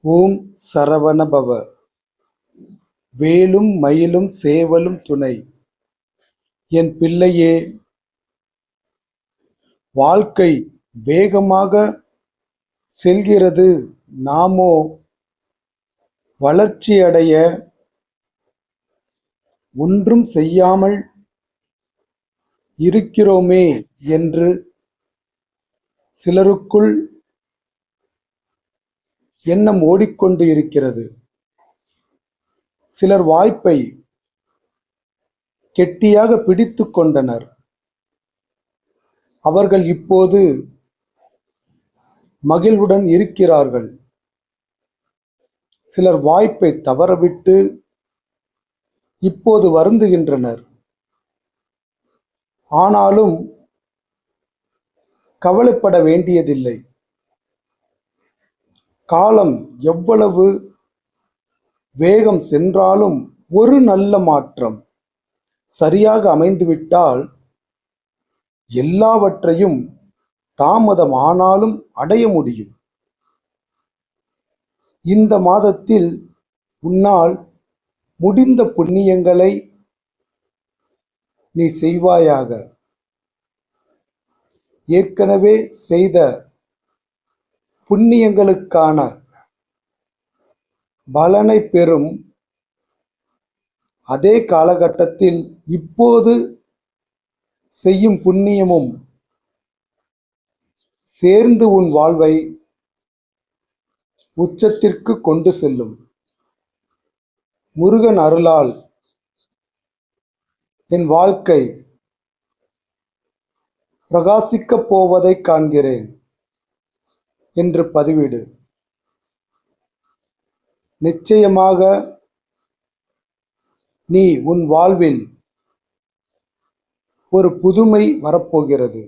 ஓம் சரவணபவ. வேலும் மயிலும் சேவலும் துணை. என் பிள்ளையே, வாழ்க்கை வேகமாக செல்கிறது. நாமோ வளர்ச்சியடைய ஒன்றும் செய்யாமல் இருக்கிறோமே என்று சிலருக்குள் எண்ணம் ஓடிக்கொண்டு இருக்கிறது. சிலர் வாய்ப்பை கெட்டியாக பிடித்து கொண்டனர். அவர்கள் இப்போது மகிழ்வுடன் இருக்கிறார்கள். சிலர் வாய்ப்பை தவறவிட்டு இப்போது வருந்துகின்றனர். ஆனாலும் கவலைப்பட வேண்டியதில்லை. காலம் எவ்வளவு வேகம் சென்றாலும் ஒரு நல்ல மாற்றம் சரியாக அமைந்துவிட்டால் எல்லாவற்றையும் தாமதமானாலும் அடைய முடியும். இந்த மாதத்தில் உன்னால் முடிந்த புண்ணியங்களை நீ செய்வாயாக. ஏற்கனவே செய்த புண்ணியங்களுக்கான பலனை பெறும் அதே காலகட்டத்தில் இப்போது செய்யும் புண்ணியமும் சேர்ந்து உன் வாழ்வை உச்சத்திற்கு கொண்டு செல்லும். முருகன் அருளால் என் வாழ்க்கை பிரகாசிக்கப் போவதை காண்கிறேன் என்று பதிவிடு. நிச்சயமாக நீ உன் வாழ்வில் ஒரு புதுமை வரப்போகிறது.